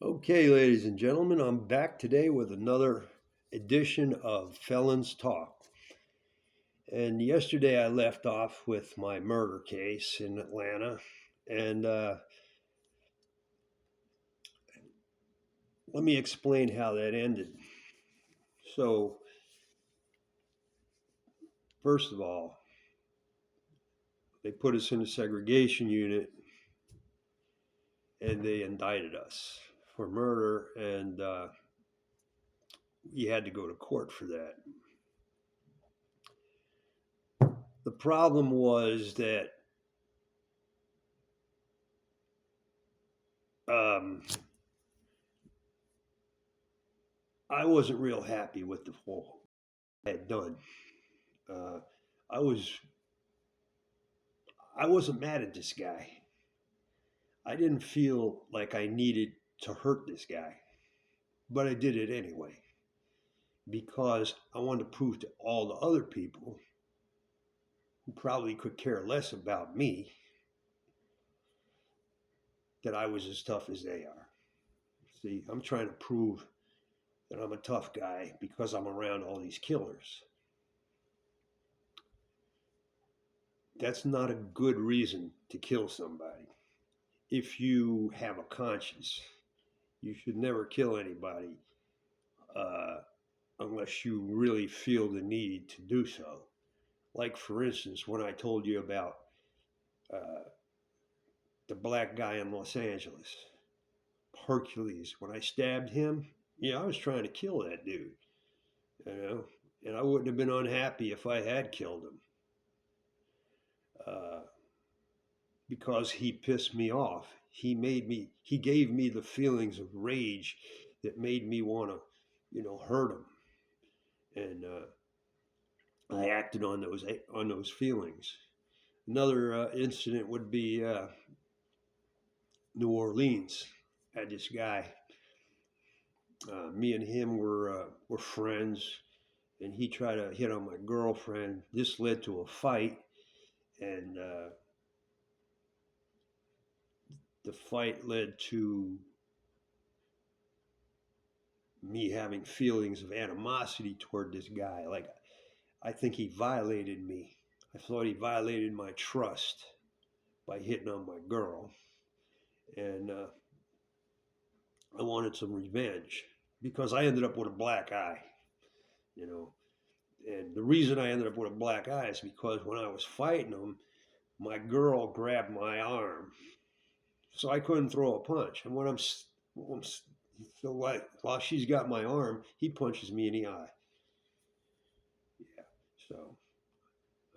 Okay, ladies and gentlemen, I'm back today with another edition of Felons Talk. And yesterday I left off with my murder case in Atlanta. And let me explain how that ended. So, first of all, they put us in a segregation unit and they indicted us for murder, and you had to go to court for that. The problem was that um, I wasn't real happy with the whole I had done. Uh, I was I wasn't mad at this guy. I didn't feel like I needed to hurt this guy, but I did it anyway because I wanted to prove to all the other people who probably could care less about me that I was as tough as they are. See, I'm trying to prove that I'm a tough guy because I'm around all these killers. That's not a good reason to kill somebody. If you have a conscience, you should never kill anybody uh, unless you really feel the need to do so. Like, for instance, when I told you about uh, the black guy in Los Angeles, Hercules, when I stabbed him, I was trying to kill that dude, you know, and I wouldn't have been unhappy if I had killed him uh, because he pissed me off. He gave me the feelings of rage that made me want to, hurt him. And I acted on those feelings. Another incident would be New Orleans. I had this guy. Me and him were friends, and he tried to hit on my girlfriend. This led to a fight, and the fight led to me having feelings of animosity toward this guy. Like, I think he violated me. I thought he violated my trust by hitting on my girl, and I wanted some revenge because I ended up with a black eye, you know. And the reason I ended up with a black eye is because when I was fighting him, my girl grabbed my arm, so I couldn't throw a punch. And so while she's got my arm, he punches me in the eye. Yeah, so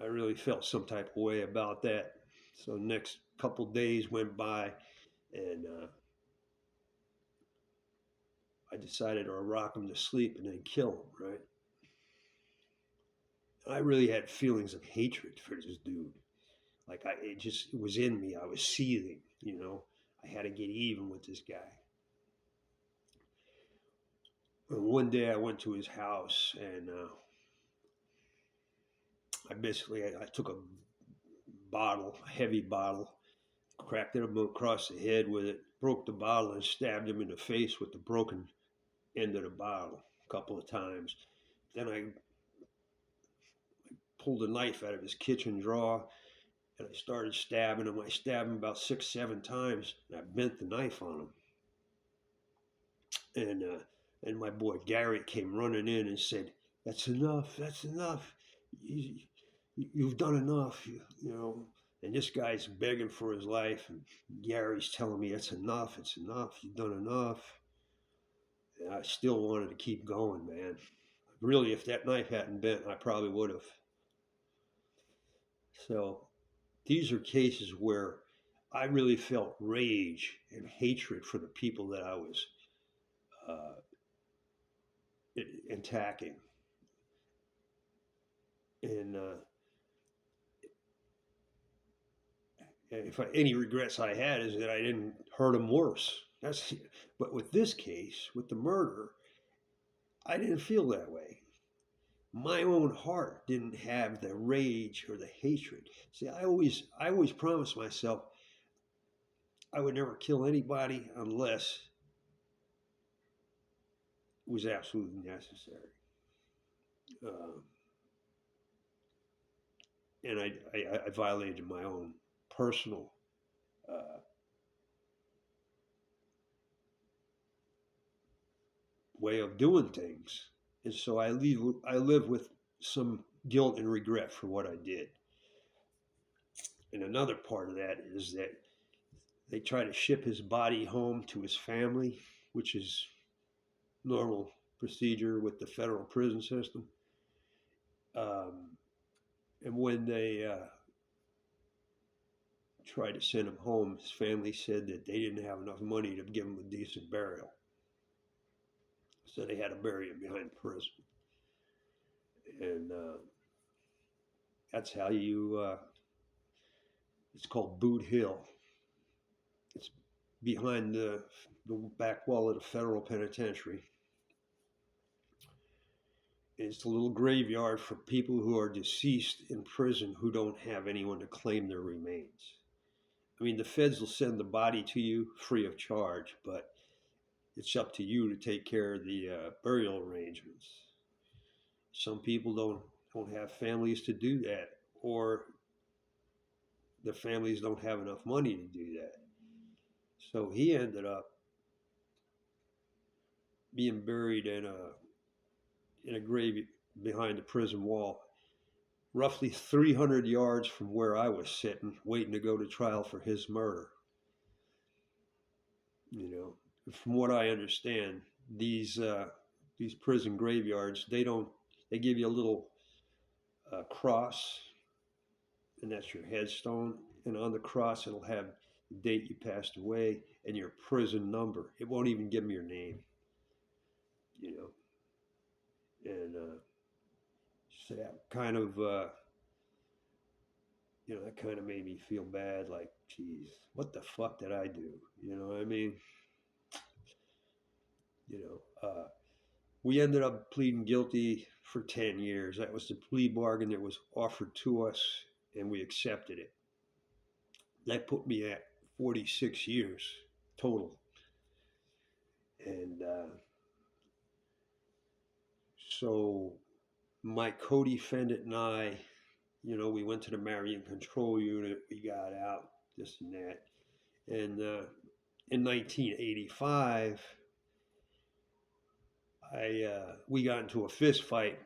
I really felt some type of way about that. So next couple days went by, and I decided to rock him to sleep and then kill him. Right? I really had feelings of hatred for this dude. Like, it was in me. I was seething. I had to get even with this guy. And one day I went to his house, and I took a bottle, a heavy bottle, cracked him across the head with it, broke the bottle, and stabbed him in the face with the broken end of the bottle a couple of times. Then I pulled a knife out of his kitchen drawer, and I started stabbing him. I stabbed him about 6, 7 times, and I bent the knife on him. And my boy Gary came running in and said, "That's enough. That's enough. You've done enough." And this guy's begging for his life, and Gary's telling me, "It's enough. It's enough. You've done enough." And I still wanted to keep going, man. Really, if that knife hadn't bent, I probably would have. So these are cases where I really felt rage and hatred for the people that I was uh, attacking. And any regrets I had is that I didn't hurt him worse. But with this case, with the murder, I didn't feel that way. My own heart didn't have the rage or the hatred. See, I always promised myself I would never kill anybody unless was absolutely necessary. And I violated my own personal way of doing things. And so I live with some guilt and regret for what I did. And another part of that is that they try to ship his body home to his family, which is normal procedure with the federal prison system. And when they tried to send him home, his family said that they didn't have enough money to give him a decent burial. So they had to bury him behind the prison. And that's how you, it's called Boot Hill. It's behind the back wall of the federal penitentiary. It's a little graveyard for people who are deceased in prison who don't have anyone to claim their remains. I mean, the feds will send the body to you free of charge, but it's up to you to take care of the burial arrangements. Some people don't have families to do that, or the families don't have enough money to do that. So he ended up being buried in a grave behind the prison wall, roughly 300 yards from where I was sitting, waiting to go to trial for his murder. You know, from what I understand, these prison graveyards, they give you a little cross, and that's your headstone. And on the cross, it'll have the date you passed away and your prison number. It won't even give them your name. You know. And so that kind of, that kind of made me feel bad. Like, geez, what the fuck did I do? You know what I mean? We ended up pleading guilty for 10 years. That was the plea bargain that was offered to us, and we accepted it. That put me at 46 years total. And so my co-defendant and I, we went to the Marion Control Unit, we got out, this and that. And in 1985, we got into a fist fight.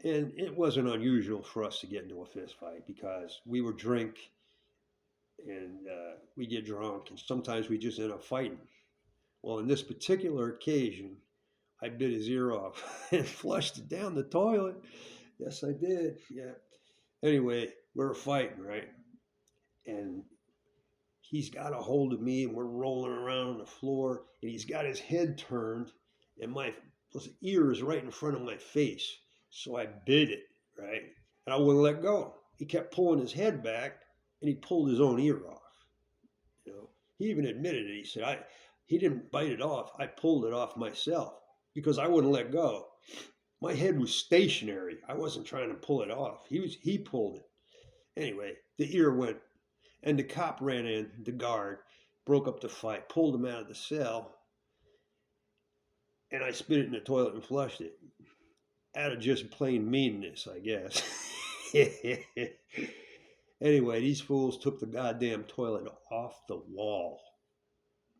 And it wasn't unusual for us to get into a fist fight because we would drink and we get drunk, and sometimes we just end up fighting. Well, in this particular occasion, I bit his ear off and flushed it down the toilet. Yes, I did. Yeah. Anyway, we're fighting, right? And he's got a hold of me, and we're rolling around on the floor, and he's got his head turned, and my ear is right in front of my face. So I bit it, right? And I wouldn't let go. He kept pulling his head back, and he pulled his own ear off. He even admitted it. He said, he didn't bite it off. I pulled it off myself because I wouldn't let go. My head was stationary. I wasn't trying to pull it off. He pulled it. Anyway, the ear went, and the cop ran in, the guard, broke up the fight, pulled him out of the cell, and I spit it in the toilet and flushed it. Out of just plain meanness, I guess. Anyway, these fools took the goddamn toilet off the wall.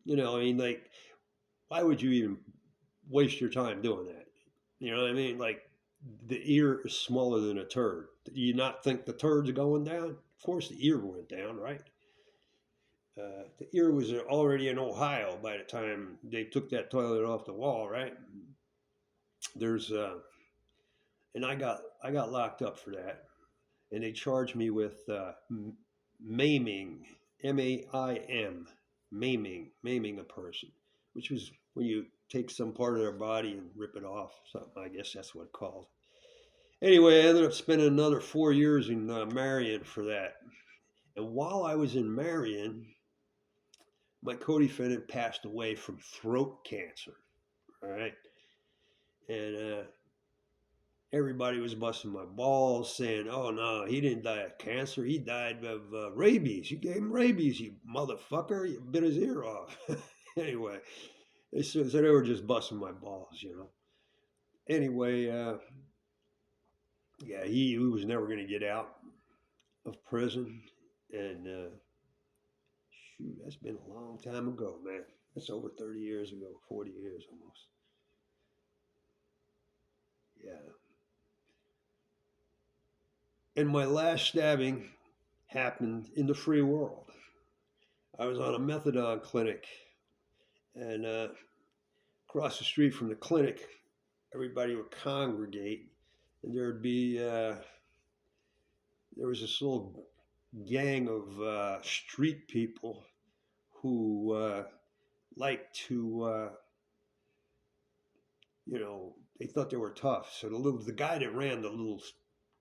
Like, why would you even waste your time doing that? You know what I mean? Like, the ear is smaller than a turd. Do you not think the turd's going down? Of course the ear went down, right? The ear was already in Ohio by the time they took that toilet off the wall, right? And I got locked up for that. And they charged me with maiming, M-A-I-M, maiming a person, which was when you take some part of their body and rip it off. Something, I guess that's what it's called. Anyway, I ended up spending another 4 years in Marion for that. And while I was in Marion, my co-defendant passed away from throat cancer. All right. And everybody was busting my balls saying, oh, no, he didn't die of cancer. He died of rabies. You gave him rabies, you motherfucker. You bit his ear off. Anyway, so they were just busting my balls, Anyway, yeah, he was never going to get out of prison. And shoot, that's been a long time ago, man. That's over 30 years ago, 40 years almost. Yeah. And my last stabbing happened in the free world. I was on a methadone clinic, and across the street from the clinic, everybody would congregate, and there was this little gang of street people who liked to, they thought they were tough. So the guy that ran the little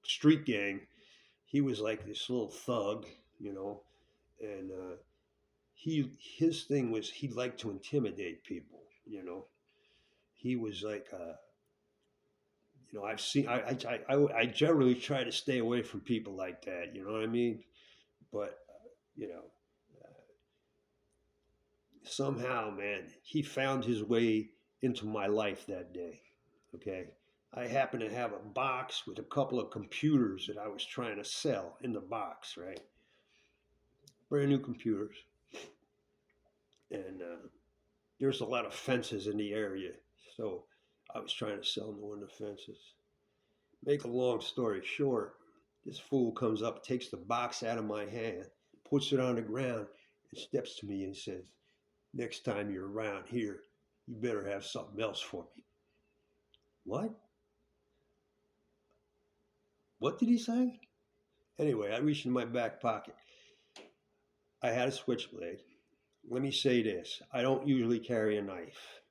street gang, he was like this little thug, and his thing was he liked to intimidate people. He was like, I've seen. I generally try to stay away from people like that. You know what I mean? But you know, somehow, man, he found his way into my life that day. Okay. I happened to have a box with a couple of computers that I was trying to sell in the box, right? Brand new computers. And there's a lot of fences in the area. So I was trying to sell no one the fences. Make a long story short, this fool comes up, takes the box out of my hand, puts it on the ground, and steps to me and says, "Next time you're around here, you better have something else for me." What? What did he say? Anyway, I reached in my back pocket. I had a switchblade. Let me say this, I don't usually carry a knife.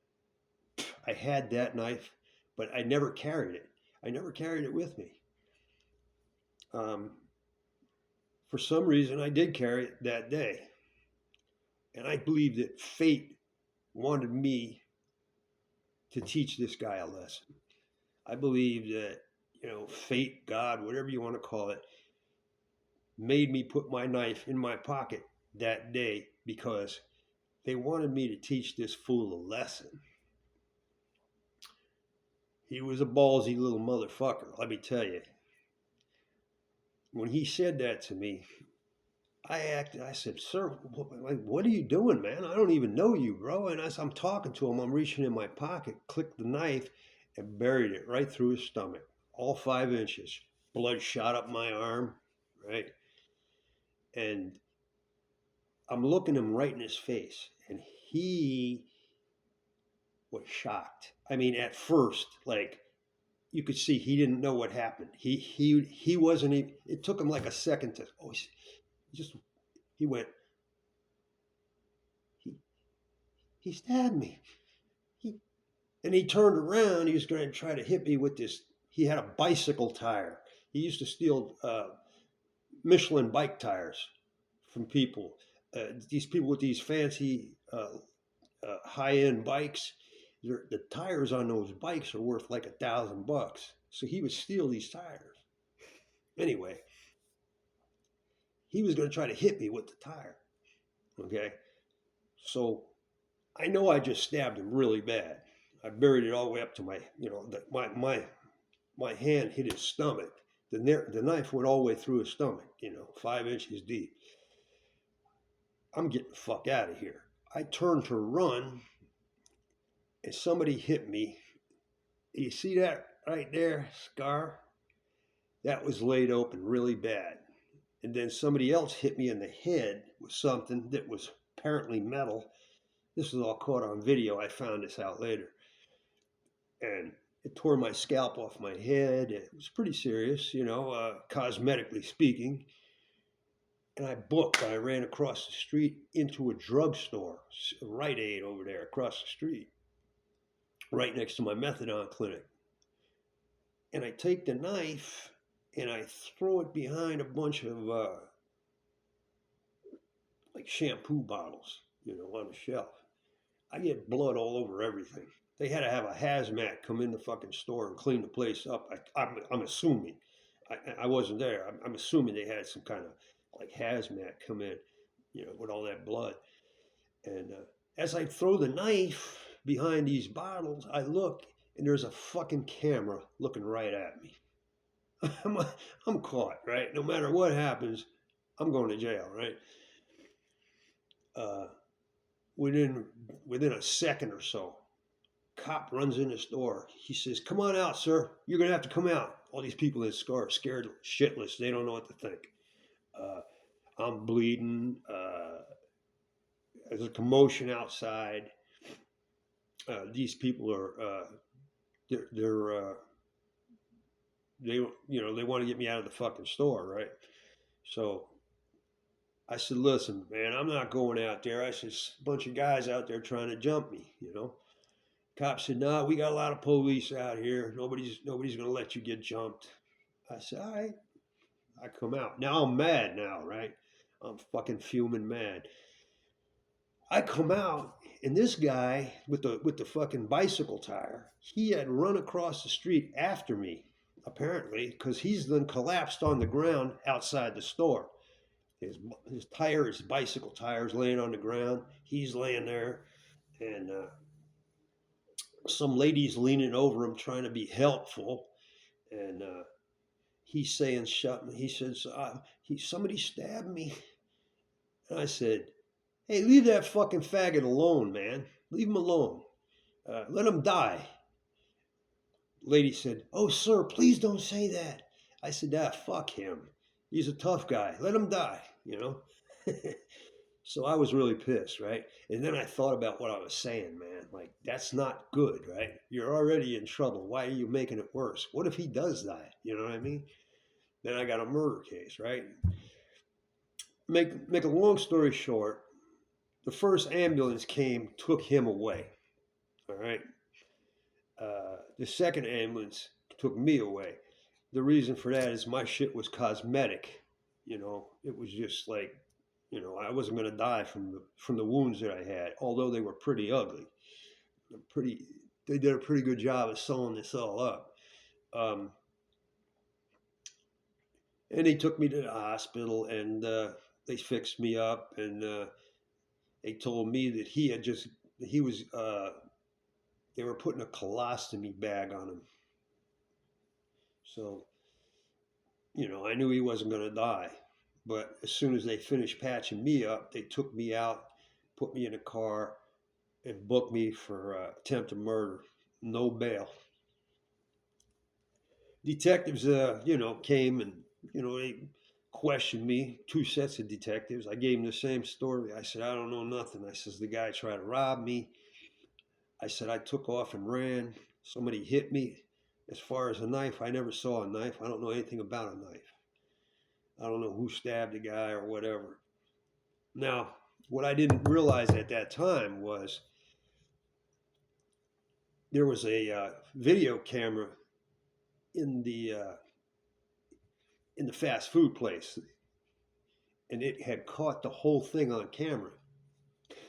I had that knife, but I never carried it. I never carried it with me. Um, for some reason, I did carry it that day. And I believe that fate wanted me to teach this guy a lesson. I believe that, fate, God, whatever you want to call it, made me put my knife in my pocket that day because they wanted me to teach this fool a lesson. He was a ballsy little motherfucker, let me tell you. When he said that to me, I said, "Sir, what are you doing, man? I don't even know you, bro." And as I'm talking to him, I'm reaching in my pocket, clicked the knife, and buried it right through his stomach, all 5 inches. Blood shot up my arm, right? And I'm looking him right in his face, and he was shocked. I mean, at first, like you could see he didn't know what happened. He wasn't even. It took him like a second to. Oh, he went. He he stabbed me. He and he turned around. He was going to try to hit me with this. He had a bicycle tire. He used to steal Michelin bike tires from people. These people with these fancy high-end bikes, the tires on those bikes are worth like $1,000. So he would steal these tires. Anyway, he was going to try to hit me with the tire. Okay, so I know I just stabbed him really bad. I buried it all the way up to my, my hand hit his stomach. The knife went all the way through his stomach, 5 inches deep. I'm getting the fuck out of here. I turned to run, and somebody hit me. You see that right there, scar? That was laid open really bad. And then somebody else hit me in the head with something that was apparently metal. This was all caught on video. I found this out later. And it tore my scalp off my head. It was pretty serious, cosmetically speaking. And I booked. I ran across the street into a drugstore, Rite Aid over there across the street, right next to my methadone clinic. And I take the knife and I throw it behind a bunch of like shampoo bottles, on the shelf. I get blood all over everything. They had to have a hazmat come in the fucking store and clean the place up. I'm assuming. I wasn't there. I'm assuming they had some kind of like hazmat come in, with all that blood. And as I throw the knife behind these bottles, I look and there's a fucking camera looking right at me. I'm, I'm caught, right? No matter what happens, I'm going to jail, right? Uh, within within a second or so, cop runs in the store. He says, "Come on out, sir. You're gonna have to come out." All these people in the store are scared shitless. They don't know what to think. Uh, I'm bleeding. There's a commotion outside. These people are they're they they want to get me out of the fucking store, right? So I said, "Listen, man, I'm not going out there." I said, "A bunch of guys out there trying to jump me, you know." Cop said, "No, we got a lot of police out here. Nobody's gonna let you get jumped." I said, "All right." I come out. Now I'm mad now, right? I'm fucking fuming mad. I come out, and this guy with the fucking bicycle tire, he had run across the street after me, apparently, because he's then collapsed on the ground outside the store. His tire, his bicycle tire, is laying on the ground. He's laying there, and some lady's leaning over him trying to be helpful, and he's saying, "Shut me." He says, "Somebody stabbed me." And I said, "Hey, leave that fucking faggot alone, man. Leave him alone. Let him die." Lady said, "Oh, sir, please don't say that." I said, fuck him. He's a tough guy. Let him die, you know? So I was really pissed, right? And then I thought about what I was saying, man. Like, that's not good, right? You're already in trouble. Why are you making it worse? What if he does die? You know what I mean? Then I got a murder case, right? Make a long story short, the first ambulance came, took him away. All right. The second ambulance took me away. The reason for that is my shit was cosmetic. It was just like, I wasn't gonna die from the wounds that I had, although they were pretty ugly. Pretty, they did a pretty good job of sewing this all up. And they took me to the hospital, and they fixed me up, and they told me that he was they were putting a colostomy bag on him. So, I knew he wasn't going to die. But as soon as they finished patching me up, they took me out, put me in a car, and booked me for attempted murder. No bail. Detectives, came and, they questioned me. Two sets of detectives. I gave them the same story. I said, "I don't know nothing." I says, "The guy tried to rob me." I said, "I took off and ran. Somebody hit me. As far as a knife, I never saw a knife. I don't know anything about a knife. I don't know who stabbed the guy or whatever." Now, what I didn't realize at that time was there was a video camera in the uh, in the fast food place, and it had caught the whole thing on camera.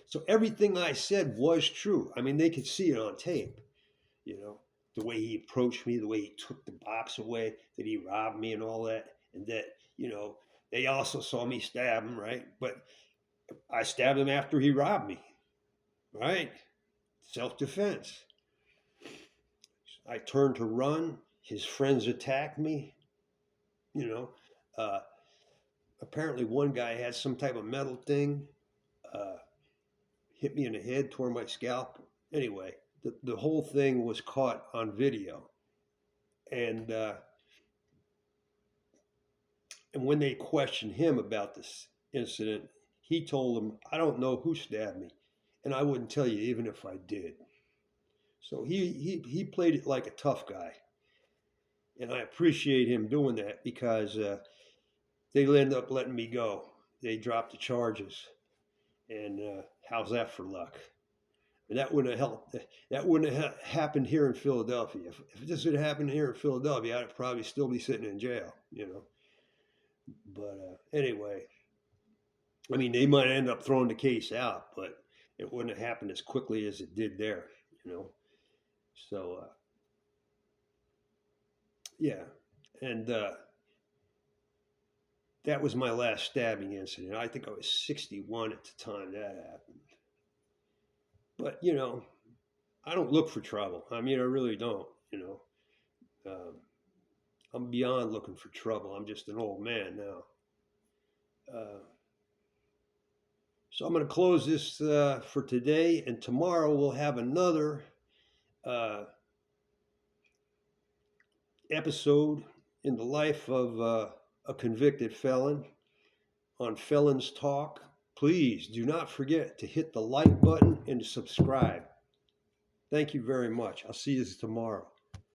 So everything I said was true. I mean, they could see it on tape. You know, the way he approached me, the way he took the box away, that he robbed me, and all that, and that they also saw me stab him, right? But I stabbed him after he robbed me, right? Self-defense. I turned to run. His friends attacked me. You know, uh, apparently one guy had some type of metal thing, uh, hit me in the head, tore my scalp. Anyway, the whole thing was caught on video, and when they questioned him about this incident, he told them, "I don't know who stabbed me, and I wouldn't tell you even if I did." So he played it like a tough guy, and I appreciate him doing that because they ended up letting me go. They dropped the charges, and how's that for luck? And that wouldn't have helped. That wouldn't have happened here in Philadelphia. If this had happened here in Philadelphia, I'd probably still be sitting in jail. But anyway, I mean, they might end up throwing the case out, but it wouldn't have happened as quickly as it did there. So yeah, and that was my last stabbing incident. I think I was 61 at the time that happened. But I don't look for trouble. I mean, I really don't. I'm beyond looking for trouble. I'm just an old man now. Uh, so I'm going to close this for today, and tomorrow we'll have another uh, episode in the life of a convicted felon on Felons Talk. Please do not forget to hit the like button and to subscribe. Thank you very much. I'll see you tomorrow.